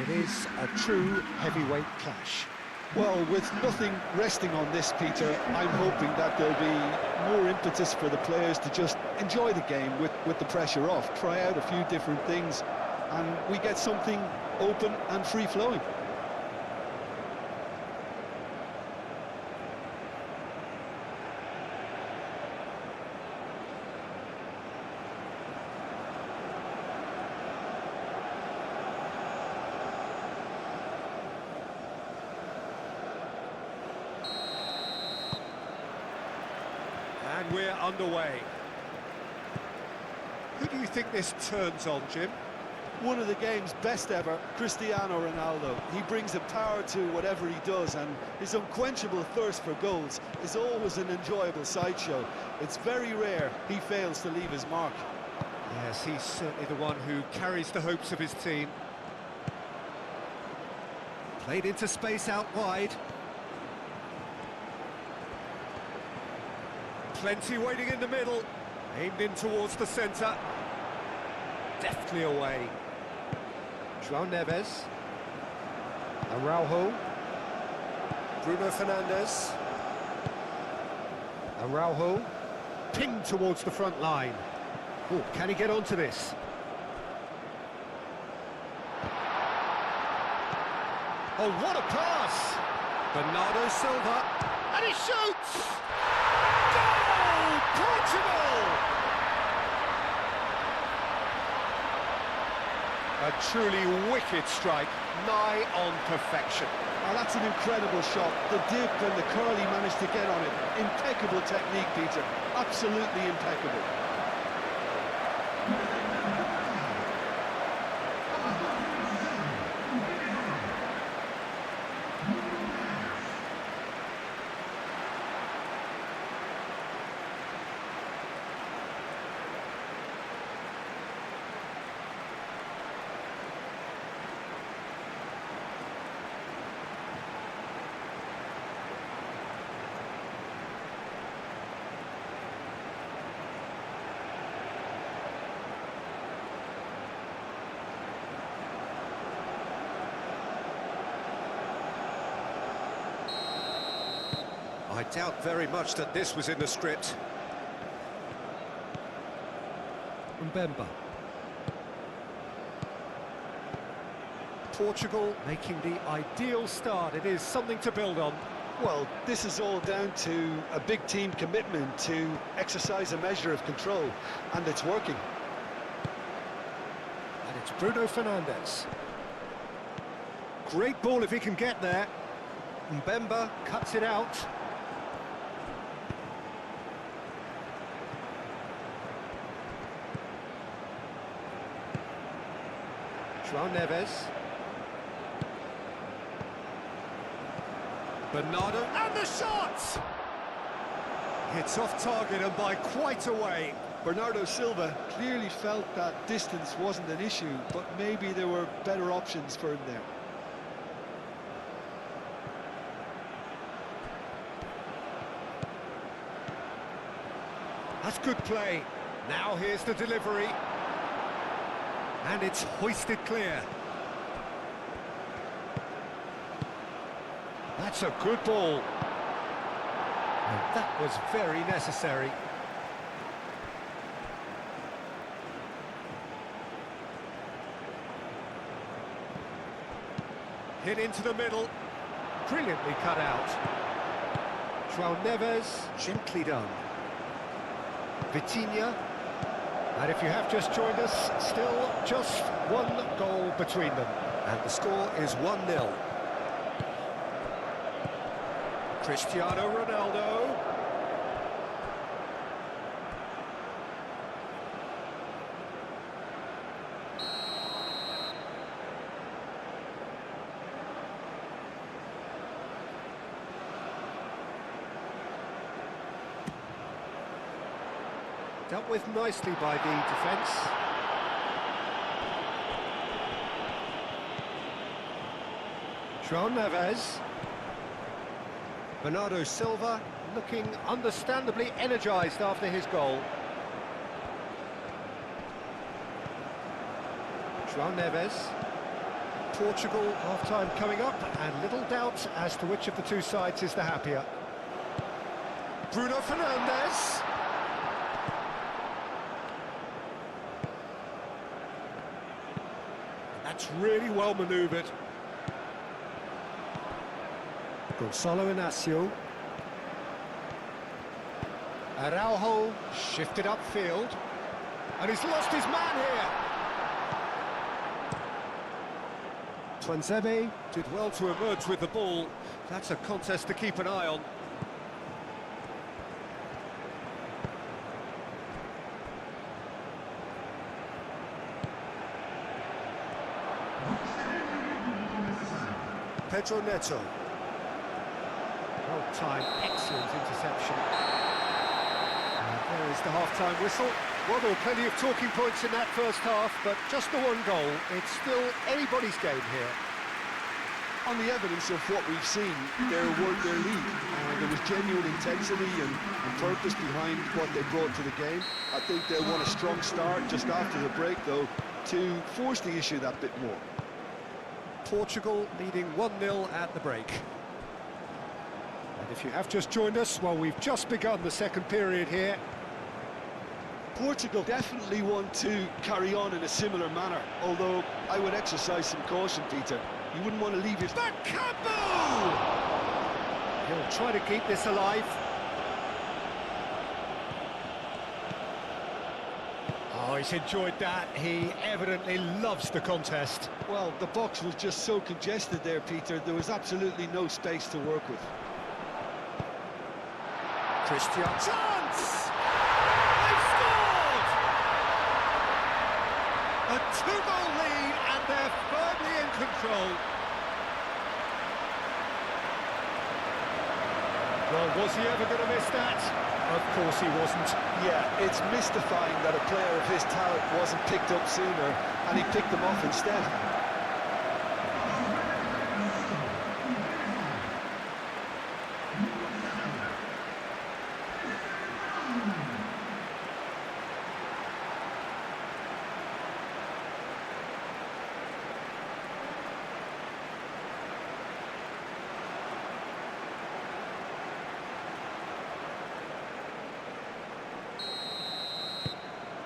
It is a true heavyweight clash. Well, with nothing resting on this, Peter, I'm hoping that there'll be more impetus for the players to just enjoy the game with the pressure off, try out a few different things, and we get something open and free-flowing. And we're underway. Who do you think this turns on, Jim? One of the game's best ever, Cristiano Ronaldo. He brings a power to whatever he does, and his unquenchable thirst for goals is always an enjoyable sideshow. It's very rare he fails to leave his mark. Yes, he's certainly the one who carries the hopes of his team. Played into space out wide. Plenty waiting in the middle. Aimed in towards the centre. Deftly away. João Neves. Araujo. Bruno Fernandes. Araujo. Pinged towards the front line. Oh, can he get onto this? Oh, what a pass! Bernardo Silva. And he shoots! Goal! Portugal! A truly wicked strike, nigh on perfection. Oh, that's an incredible shot. The dip and the curl he managed to get on it. Impeccable technique, Peter. Absolutely impeccable. I doubt very much that this was in the script. Mbemba. Portugal making the ideal start. It is something to build on. Well, this is all down to a big team commitment to exercise a measure of control, and it's working. And it's Bruno Fernandes. Great ball if he can get there. Mbemba cuts it out. João Neves. Bernardo, and the shot! Hits off target and by quite a way. Bernardo Silva clearly felt that distance wasn't an issue, but maybe there were better options for him there. That's good play. Now here's the delivery. And it's hoisted clear. That's a good ball. And that was very necessary. Hit into the middle. Brilliantly cut out. João Neves, gently done. Vitinha. And if you have just joined us, still just one goal between them. And the score is 1-0. Cristiano Ronaldo. Dealt with nicely by the defence. João Neves. Bernardo Silva looking understandably energised after his goal. João Neves. Portugal, half-time coming up, and little doubt as to which of the two sides is the happier. Bruno Fernandes. That's really well manoeuvred. Gonzalo Inacio. Araujo shifted upfield. And he's lost his man here. Tuanzebe did well to emerge with the ball. That's a contest to keep an eye on. Pedro Neto. Well-timed, excellent interception. And there is the half-time whistle. Well, there were plenty of talking points in that first half, but just the one goal. It's still anybody's game here. On the evidence of what we've seen, they won their lead. There was genuine intensity and purpose behind what they brought to the game. I think they won a strong start just after the break, though, to force the issue that bit more. Portugal leading 1-0 at the break. And if you have just joined us, well, we've just begun the second period here. Portugal definitely want to carry on in a similar manner, although I would exercise some caution, Peter. You wouldn't want to leave your... Bakambu! He'll try to keep this alive. Oh, he's enjoyed that. He evidently loves the contest. Well, the box was just so congested there, Peter. There was absolutely no space to work with. Christian. Chance! They've scored! A two-goal lead, and they're firmly in control. Well, was he ever going to miss that? Of course he wasn't. Yeah, it's mystifying that a player of his talent wasn't picked up sooner, and he picked them off instead.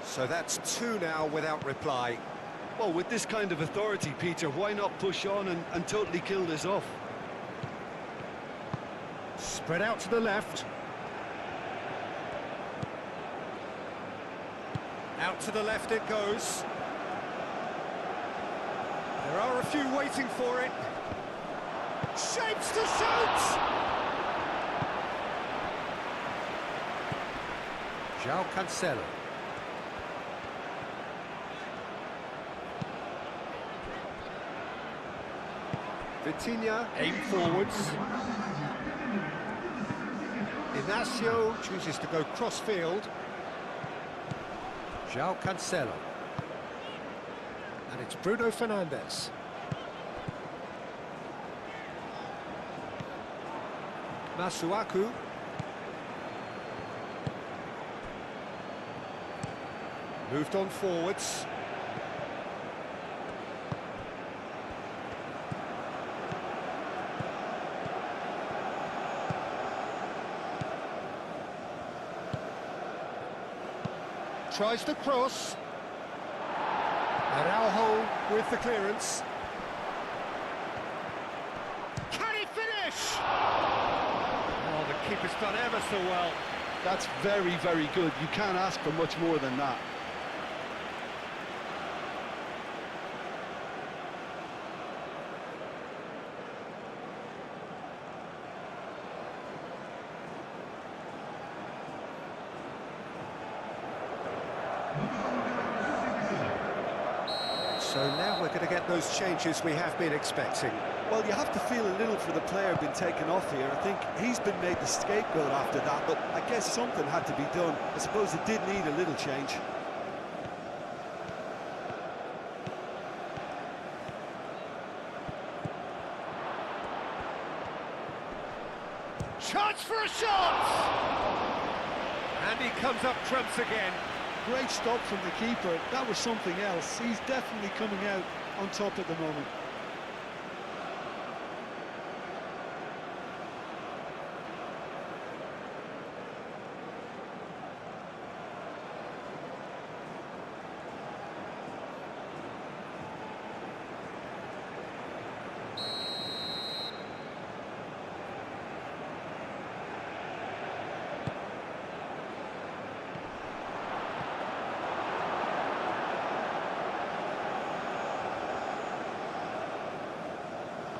So that's two now without reply. Well, with this kind of authority, Peter, why not push on and totally kill this off? Spread out to the left. Out to the left it goes. There are a few waiting for it. Shapes to shoot! João Cancelo. Vitinha, aim forwards. Inacio chooses to go cross-field. João Cancelo. And it's Bruno Fernandes. Masuaku. Moved on forwards. Tries to cross. Araujo with the clearance. Can he finish? Oh, the keeper's done ever so well. That's very, very good. You can't ask for much more than that. So now we're going to get those changes we have been expecting. Well, you have to feel a little for the player being taken off here. I think he's been made the scapegoat after that, but I guess something had to be done. I suppose it did need a little change. Chance for a shot! And he comes up trumps again. Great stop from the keeper. That was something else. He's definitely coming out on top at the moment.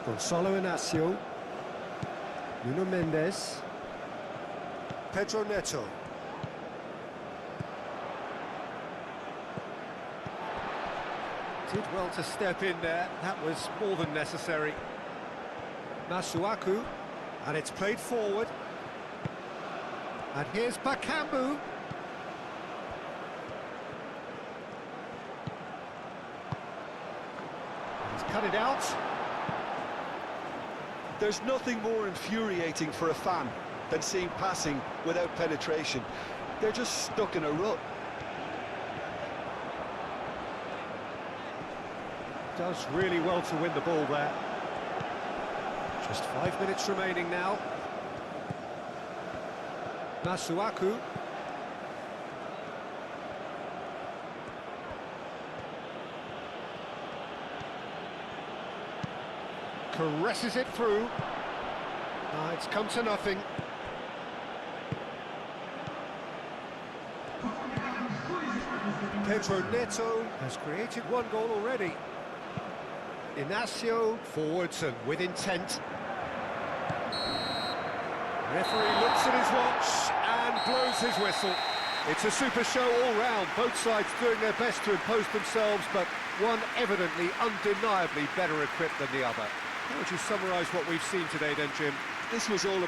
Gonzalo Inacio. Nuno Mendes. Pedro Neto. Did well to step in there. That was more than necessary. Masuaku. And it's played forward. And here's Bakambu. He's cut it out. There's nothing more infuriating for a fan than seeing passing without penetration. They're just stuck in a rut. Does really well to win the ball there. Just 5 minutes remaining now. Masuaku. Caresses it through. It's come to nothing. Pedro Neto has created one goal already. Inacio forwards and with intent. Referee looks at his watch and blows his whistle. It's a super show all round, both sides doing their best to impose themselves, but one evidently, undeniably better equipped than the other. How would you summarise what we've seen today then, Jim? This was all